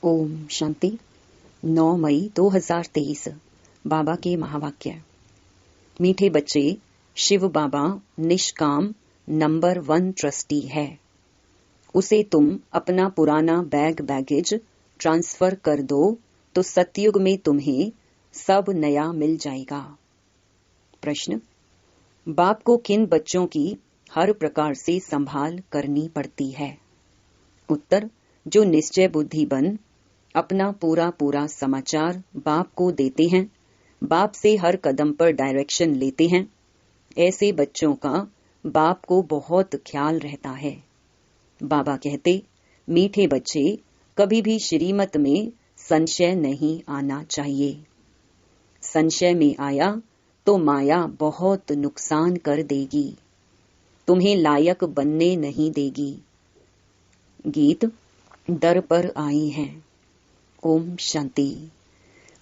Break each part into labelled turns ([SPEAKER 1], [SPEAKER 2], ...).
[SPEAKER 1] ओम शांति। 9 मई 2023 बाबा के महावाक्य। मीठे बच्चे, शिव बाबा निष्काम नंबर 1 ट्रस्टी है। उसे तुम अपना पुराना बैगेज ट्रांसफर कर दो तो सतयुग में तुम्हें सब नया मिल जाएगा। प्रश्न: बाप को किन बच्चों की हर प्रकार से संभाल करनी पड़ती है? उत्तर: जो निश्चय बुद्धि बन अपना पूरा समाचार बाप को देते हैं, बाप से हर कदम पर डायरेक्शन लेते हैं, ऐसे बच्चों का बाप को बहुत ख्याल रहता है। बाबा कहते, मीठे बच्चे, कभी भी श्रीमत में संशय नहीं आना चाहिए। संशय में आया तो माया बहुत नुकसान कर देगी, तुम्हें लायक बनने नहीं देगी। गीत दर पर आई हैं। ओम शांति।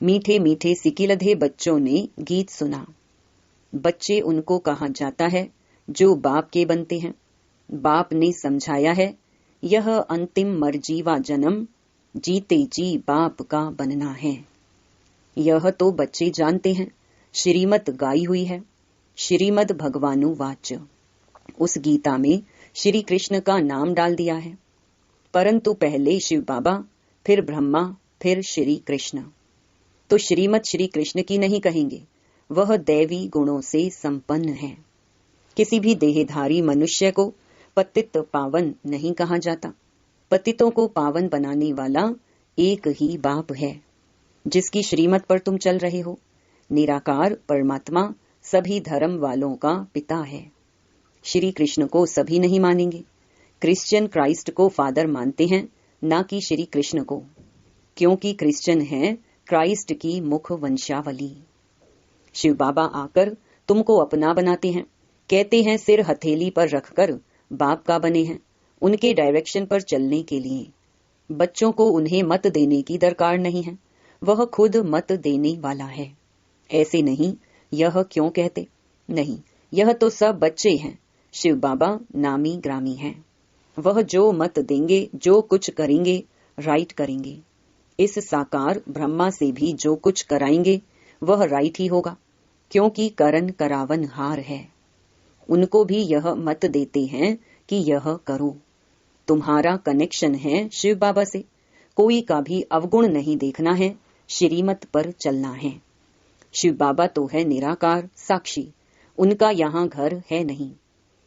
[SPEAKER 1] मीठे मीठे सिकिलधे बच्चों ने गीत सुना। बच्चे उनको कहा जाता है जो बाप के बनते हैं। बाप ने समझाया है, यह अंतिम मरजीवा जन्म जीते जी बाप का बनना है। यह तो बच्चे जानते हैं। श्रीमत गाई हुई है, श्रीमद भगवानु वाच्य। उस गीता में श्री कृष्ण का नाम डाल दिया है, परंतु पहले शिव बाबा, फिर ब्रह्मा, फिर श्री कृष्ण। तो श्रीमत श्री कृष्ण की नहीं कहेंगे, वह दैवी गुणों से संपन्न है। किसी भी देहधारी मनुष्य को पतित पावन नहीं कहा जाता। पतितों को पावन बनाने वाला एक ही बाप है, जिसकी श्रीमत पर तुम चल रहे हो। निराकार परमात्मा सभी धर्म वालों का पिता है। श्री कृष्ण को सभी नहीं मानेंगे। क्रिश्चियन क्राइस्ट को फादर मानते हैं, ना कि श्री कृष्ण को, क्योंकि क्रिश्चियन है क्राइस्ट की मुख वंशावली। शिव बाबा आकर तुमको अपना बनाते हैं, कहते हैं सिर हथेली पर रखकर बाप का बने हैं, उनके डायरेक्शन पर चलने के लिए। बच्चों को उन्हें मत देने की दरकार नहीं है, वह खुद मत देने वाला है। ऐसे नहीं, यह क्यों कहते? नहीं, यह तो सब बच्चे हैं। शिव बाबा नामी ग्रामी हैं। वह जो मत देंगे, जो कुछ करेंगे, राइट करेंगे। इस साकार ब्रह्मा से भी जो कुछ कराएंगे वह राइट ही होगा, क्योंकि करण करावन हार है। उनको भी यह मत देते हैं कि यह करो। तुम्हारा कनेक्शन है शिव बाबा से, कोई का भी अवगुण नहीं देखना है, श्रीमत पर चलना है। शिव बाबा तो है निराकार साक्षी, उनका यहाँ घर है नहीं।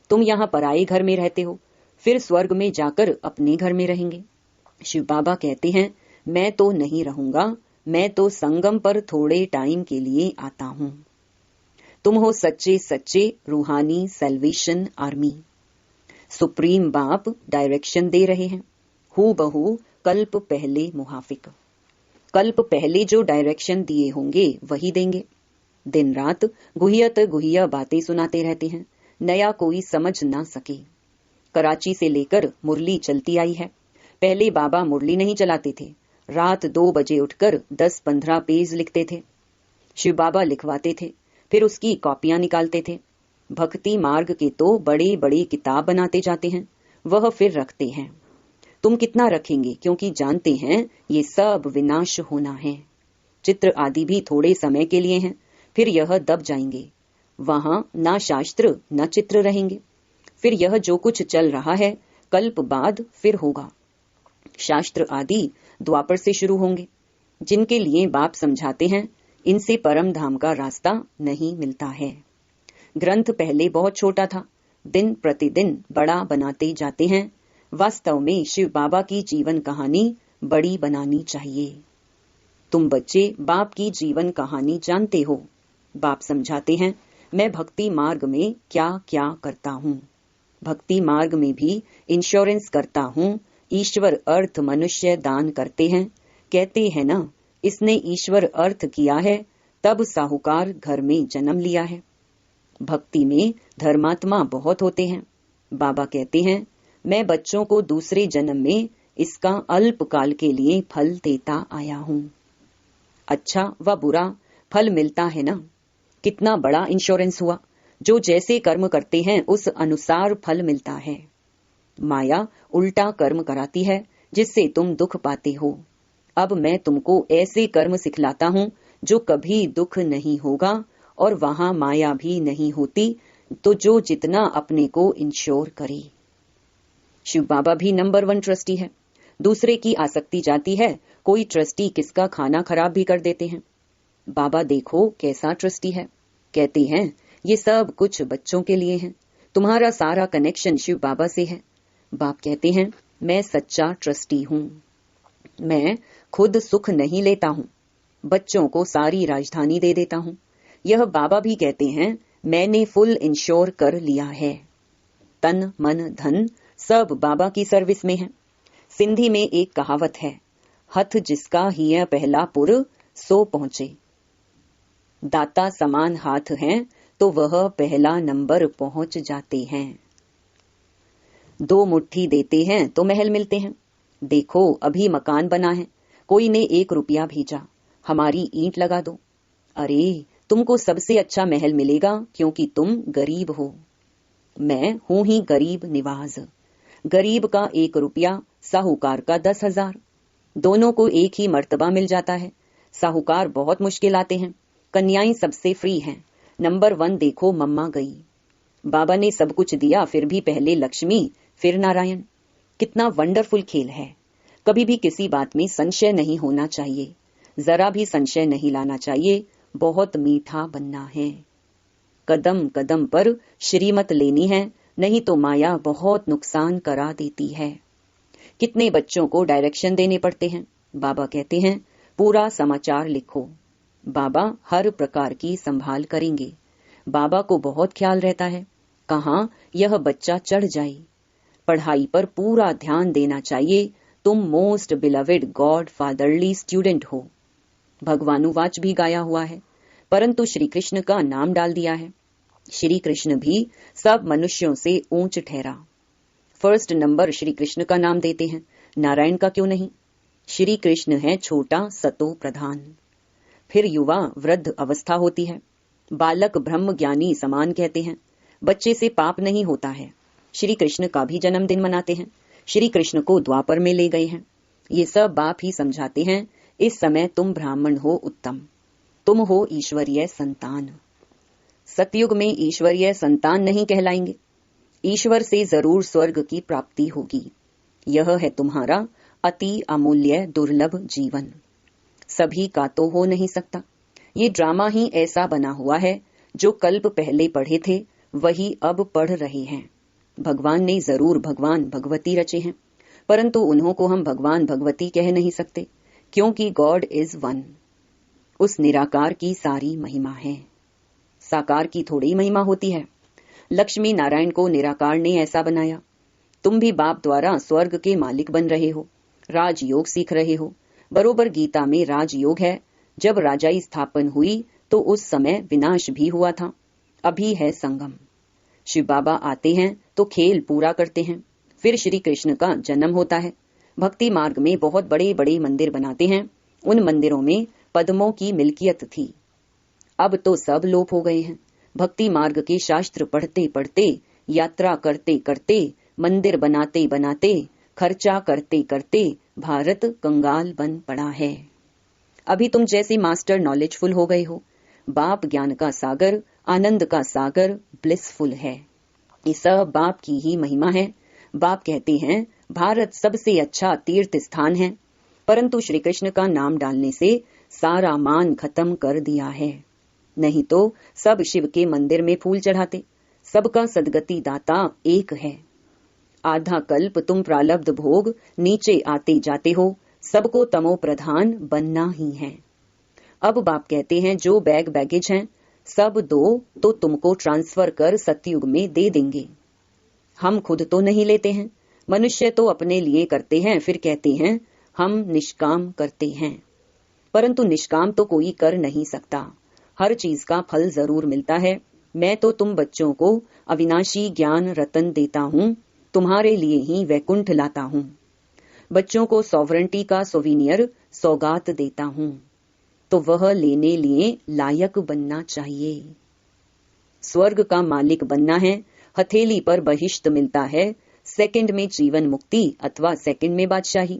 [SPEAKER 1] तुम यहाँ पराये घर में रहते हो, फिर स्वर्ग में जाकर अपने घर में रहेंगे। शिव बाबा कहते हैं, मैं तो नहीं रहूंगा, मैं तो संगम पर थोड़े टाइम के लिए आता हूँ। तुम हो सच्चे सच्चे रूहानी सैल्वेशन आर्मी। सुप्रीम बाप डायरेक्शन दे रहे हैं, हूबहू कल्प पहले मुहाफिक। कल्प पहले जो डायरेक्शन दिए होंगे वही देंगे। दिन रात गुहिया बातें सुनाते रहते हैं, नया कोई समझ ना सके। कराची से लेकर मुरली चलती आई है। पहले बाबा मुरली नहीं चलाते थे, रात 2 बजे उठकर 10-15 पेज लिखते थे। शिव बाबा लिखवाते थे, फिर उसकी कॉपियां निकालते थे। भक्ति मार्ग के तो बड़े बड़े किताब बनाते जाते हैं, वह फिर रखते हैं। तुम कितना रखेंगे, क्योंकि जानते हैं ये सब विनाश होना है। चित्र आदि भी थोड़े समय के लिए हैं, फिर यह दब जाएंगे। वहां ना शास्त्र न चित्र रहेंगे। फिर यह जो कुछ चल रहा है कल्प बाद फिर होगा। शास्त्र आदि द्वापर से शुरू होंगे। जिनके लिए बाप समझाते हैं, इनसे परम धाम का रास्ता नहीं मिलता है। ग्रंथ पहले बहुत छोटा था, दिन प्रतिदिन बड़ा बनाते जाते हैं। वास्तव में शिव बाबा की जीवन कहानी बड़ी बनानी चाहिए। तुम बच्चे बाप की जीवन कहानी जानते हो। बाप समझाते हैं, मैं भक्ति मार्ग में क्या क्या करता हूँ। भक्ति मार्ग में भी इंश्योरेंस करता हूँ। ईश्वर अर्थ मनुष्य दान करते हैं। कहते हैं ना, इसने ईश्वर अर्थ किया है तब साहूकार घर में जन्म लिया है। भक्ति में धर्मात्मा बहुत होते हैं। बाबा कहते हैं, मैं बच्चों को दूसरे जन्म में इसका अल्पकाल के लिए फल देता आया हूँ। अच्छा व बुरा फल मिलता है ना। कितना बड़ा इंश्योरेंस हुआ। जो जैसे कर्म करते हैं उस अनुसार फल मिलता है। माया उल्टा कर्म कराती है, जिससे तुम दुख पाते हो। अब मैं तुमको ऐसे कर्म सिखलाता हूँ जो कभी दुख नहीं होगा और वहां माया भी नहीं होती, तो जो जितना अपने को इंश्योर करे। शिव बाबा भी नंबर 1 ट्रस्टी है। दूसरे की आसक्ति जाती है, कोई ट्रस्टी किसका खाना खराब भी कर देते हैं। बाबा देखो कैसा ट्रस्टी है। कहते हैं ये सब कुछ बच्चों के लिए है, तुम्हारा सारा कनेक्शन शिव बाबा से है। बाप कहते हैं मैं सच्चा ट्रस्टी हूँ, मैं खुद सुख नहीं लेता हूँ, बच्चों को सारी राजधानी दे देता हूँ। यह बाबा भी कहते हैं मैंने फुल इंश्योर कर लिया है, तन मन धन सब बाबा की सर्विस में है। सिंधी में एक कहावत है, हथ जिसका हिय पहला पुर सो पहुंचे। दाता समान हाथ हैं तो वह पहला नंबर पहुंच जाते हैं। 2 मुट्ठी देते हैं तो महल मिलते हैं। देखो अभी मकान बना है, कोई ने 1 रुपया भेजा, हमारी ईंट लगा दो। अरे तुमको सबसे अच्छा महल मिलेगा क्योंकि तुम गरीब हो। मैं हूं ही गरीब निवाज। गरीब का 1 रुपया, साहूकार का 10,000, दोनों को एक ही मर्तबा मिल जाता है। साहूकार बहुत मुश्किल आते हैं, कन्याएं सबसे फ्री हैं। नंबर 1 देखो मम्मा गई। बाबा ने सब कुछ दिया, फिर भी पहले लक्ष्मी फिर नारायण। कितना वंडरफुल खेल है। कभी भी किसी बात में संशय नहीं होना चाहिए, जरा भी संशय नहीं लाना चाहिए। बहुत मीठा बनना है, कदम कदम पर श्रीमत लेनी है, नहीं तो माया बहुत नुकसान करा देती है। कितने बच्चों को डायरेक्शन देने पड़ते हैं। बाबा कहते हैं पूरा समाचार लिखो। बाबा हर प्रकार की संभाल करेंगे। बाबा को बहुत ख्याल रहता है कहाँ यह बच्चा चढ़ जाए। पढ़ाई पर पूरा ध्यान देना चाहिए। तुम most beloved God fatherly student हो। भगवानुवाच भी गाया हुआ है, परंतु श्री कृष्ण का नाम डाल दिया है। श्री कृष्ण भी सब मनुष्यों से ऊंच ठहरा। फर्स्ट नंबर श्री कृष्ण का नाम देते हैं, नारायण का क्यों नहीं। श्री कृष्ण है छोटा सतो प्रधान। फिर युवा वृद्ध अवस्था होती है। बालक ब्रह्म ज्ञानी समान कहते हैं। बच्चे से पाप नहीं होता है। श्री कृष्ण का भी जन्मदिन मनाते हैं। श्री कृष्ण को द्वापर में ले गए हैं। ये सब बाप ही समझाते हैं। इस समय तुम ब्राह्मण हो उत्तम, तुम हो ईश्वरीय संतान। सतयुग में ईश्वरीय संतान नहीं कहलाएंगे। ईश्वर से जरूर स्वर्ग की प्राप्ति होगी। यह है तुम्हारा अति अमूल्य दुर्लभ जीवन। सभी का तो हो नहीं सकता। ये ड्रामा ही ऐसा बना हुआ है, जो कल्प पहले पढ़े थे वही अब पढ़ रहे हैं। भगवान ने जरूर भगवान भगवती रचे हैं, परंतु उन्हों को हम भगवान भगवती कह नहीं सकते, क्योंकि गॉड इज वन। उस निराकार की सारी महिमा है, साकार की थोड़ी महिमा होती है। लक्ष्मी नारायण को निराकार ने ऐसा बनाया। तुम भी बाप द्वारा स्वर्ग के मालिक बन रहे हो, राजयोग सीख रहे हो। बरोबर गीता में राजयोग है। जब राजाई स्थापन हुई तो उस समय विनाश भी हुआ था। अभी है संगम। शिव बाबा आते हैं तो खेल पूरा करते हैं। फिर श्री कृष्ण का जन्म होता है। भक्ति मार्ग में बहुत बड़े बड़े मंदिर बनाते हैं। उन मंदिरों में पद्मों की मिल्कियत थी, अब तो सब लोप हो गए हैं। भक्ति मार्ग के शास्त्र पढ़ते पढ़ते, यात्रा करते करते, मंदिर बनाते बनाते, खर्चा करते करते भारत कंगाल बन पड़ा है। अभी तुम जैसे मास्टर नॉलेजफुल हो गए हो। बाप ज्ञान का सागर, आनंद का सागर, ब्लिसफुल है। ये सब बाप की ही महिमा है। बाप कहते हैं भारत सबसे अच्छा तीर्थ स्थान है, परंतु श्री कृष्ण का नाम डालने से सारा मान खत्म कर दिया है। नहीं तो सब शिव के मंदिर में फूल चढ़ाते। सबका सदगति दाता एक है। आधा कल्प तुम प्रालब्ध भोग नीचे आते जाते हो, सबको तमो प्रधान बनना ही है। अब बाप कहते हैं जो बैग बैगेज हैं सब दो तो तुमको ट्रांसफर कर सतयुग में दे देंगे। हम खुद तो नहीं लेते हैं, मनुष्य तो अपने लिए करते हैं, फिर कहते हैं हम निष्काम करते हैं। परंतु निष्काम तो कोई कर नहीं सकता, हर चीज का फल जरूर मिलता है। मैं तो तुम बच्चों को अविनाशी ज्ञान रतन देता हूँ, तुम्हारे लिए ही वैकुंठ लाता हूँ। बच्चों को सॉवरेंटी का सोविनियर सौगात देता हूँ, तो वह लेने लिए लायक बनना चाहिए। स्वर्ग का मालिक बनना है, हथेली पर बहिष्ट मिलता है। सेकंड में जीवन मुक्ति अथवा सेकंड में बादशाही।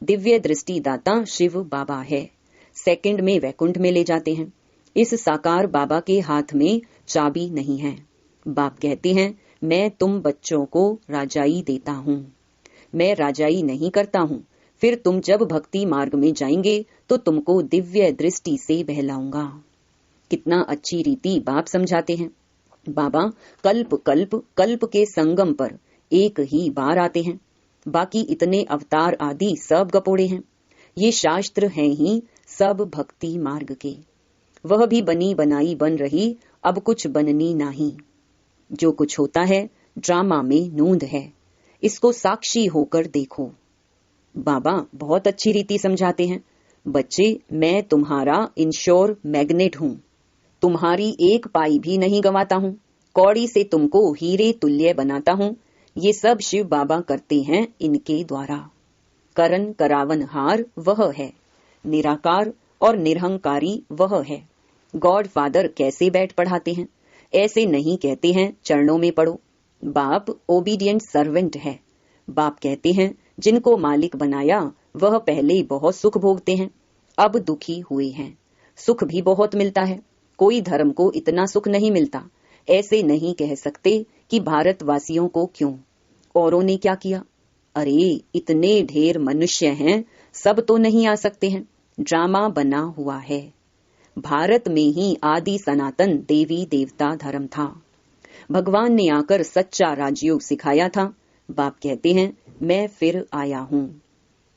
[SPEAKER 1] दिव्य दृष्टि दाता शिव बाबा है। सेकंड में वैकुंठ में ले जाते हैं। इस साकार बाबा के हाथ में चाबी नहीं है। बाप कहते हैं, मैं तुम बच्चों को राजाई देता हूँ, मैं राजाई नहीं करता हूँ। फिर तुम जब भक्ति मार्ग में जाएंगे तो तुमको दिव्य दृष्टि से बहलाऊंगा। कितना अच्छी रीति बाप समझाते हैं। बाबा कल्प कल्प कल्प के संगम पर एक ही बार आते हैं। बाकी इतने अवतार आदि सब गपोड़े हैं। ये शास्त्र हैं ही सब भक्ति मार्ग के। वह भी बनी बनाई बन रही, अब कुछ बननी नहीं। जो कुछ होता है ड्रामा में नूंद है, इसको साक्षी होकर देखो। बाबा बहुत अच्छी रीति समझाते हैं। बच्चे, मैं तुम्हारा इंश्योर मैग्नेट हूँ, तुम्हारी एक पाई भी नहीं गंवाता हूँ, कौड़ी से तुमको हीरे तुल्य बनाता हूँ। ये सब शिव बाबा करते हैं इनके द्वारा। करन करावन हार वह है, निराकार और निरहंकारी वह है। गॉड फादर कैसे बैठ पढ़ाते हैं? ऐसे नहीं कहते हैं चरणों में पढ़ो। बाप ओबीडियंट सर्वेंट है। बाप कहते हैं, जिनको मालिक बनाया वह पहले बहुत सुख भोगते हैं, अब दुखी हुए हैं। सुख भी बहुत मिलता है, कोई धर्म को इतना सुख नहीं मिलता। ऐसे नहीं कह सकते कि भारतवासियों को क्यों, औरों ने क्या किया। अरे इतने ढेर मनुष्य हैं, सब तो नहीं आ सकते हैं। ड्रामा बना हुआ है। भारत में ही आदि सनातन देवी देवता धर्म था। भगवान ने आकर सच्चा राजयोग सिखाया था। बाप कहते हैं, मैं फिर आया हूँ।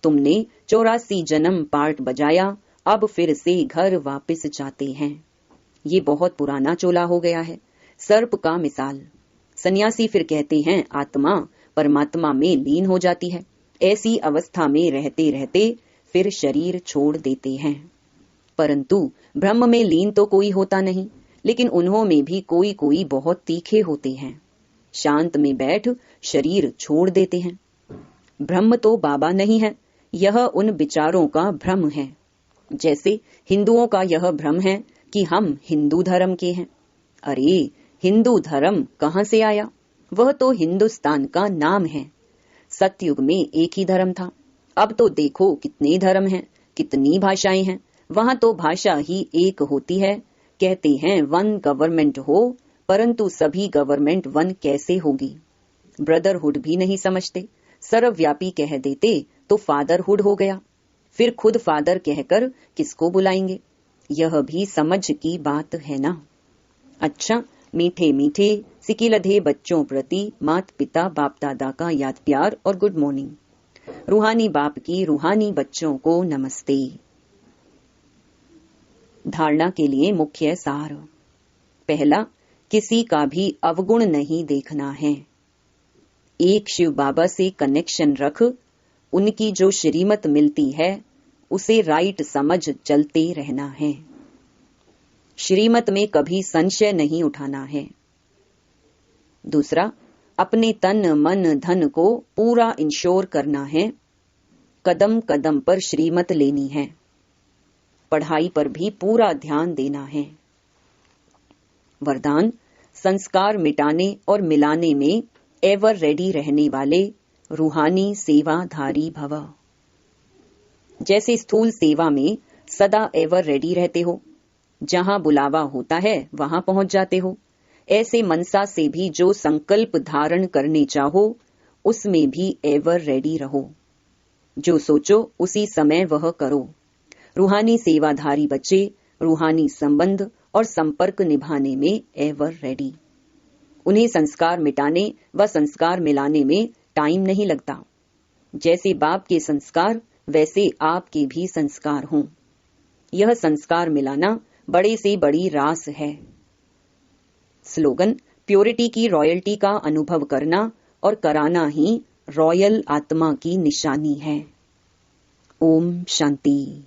[SPEAKER 1] तुमने 84 जन्म पार्ट बजाया, अब फिर से घर वापस जाते हैं। ये बहुत पुराना चोला हो गया है, सर्प का मिसाल। सन्यासी फिर कहते हैं आत्मा परमात्मा में लीन हो जाती है। ऐसी अवस्था में रहते रहते फिर शरीर छोड़ देते हैं। परंतु ब्रह्म में लीन तो कोई होता नहीं, लेकिन उन्हों में भी कोई कोई बहुत तीखे होते हैं। शांत में बैठ शरीर छोड़ देते हैं। ब्रह्म तो बाबा नहीं है, यह उन विचारों का भ्रम है। जैसे हिंदुओं का यह भ्रम है कि हम हिंदू धर्म के हैं। अरे हिंदू धर्म कहाँ से आया? वह तो हिंदुस्तान का नाम है। सतयुग में एक ही धर्म था, अब तो देखो कितने धर्म हैं, कितनी भाषाएं हैं। वहां तो भाषा ही एक होती है। कहते हैं वन गवर्नमेंट हो, परंतु सभी गवर्नमेंट वन कैसे होगी? ब्रदरहुड भी नहीं समझते। सर्वव्यापी कह देते तो फादरहुड हो गया। फिर खुद फादर कहकर किसको बुलाएंगे? यह भी समझ की बात है ना। अच्छा, मीठे मीठे सिकिलधे बच्चों प्रति माता पिता बाप दादा का याद प्यार और गुड मॉर्निंग। रूहानी बाप की रूहानी बच्चों को नमस्ते। धारणा के लिए मुख्य सार। पहला, किसी का भी अवगुण नहीं देखना है। एक शिव बाबा से कनेक्शन रख, उनकी जो श्रीमत मिलती है उसे राइट समझ चलते रहना है। श्रीमत में कभी संशय नहीं उठाना है। दूसरा, अपने तन मन धन को पूरा इंश्योर करना है। कदम कदम पर श्रीमत लेनी है। पढ़ाई पर भी पूरा ध्यान देना है। वरदान, संस्कार मिटाने और मिलाने में एवर रेडी रहने वाले रूहानी सेवाधारी भव। जैसे स्थूल सेवा में सदा एवर रेडी रहते हो, जहां बुलावा होता है वहां पहुंच जाते हो, ऐसे मनसा से भी जो संकल्प धारण करने चाहो उसमें भी एवर रेडी रहो। जो सोचो उसी समय वह करो। रूहानी सेवाधारी बच्चे रूहानी संबंध और संपर्क निभाने में एवर रेडी। उन्हें संस्कार मिटाने व संस्कार मिलाने में टाइम नहीं लगता। जैसे बाप के संस्कार वैसे आपके भी संस्कार हों। यह संस्कार मिलाना बड़े से बड़ी रास है। स्लोगन, प्योरिटी की रॉयल्टी का अनुभव करना और कराना ही रॉयल आत्मा की निशानी है। ओम शांति।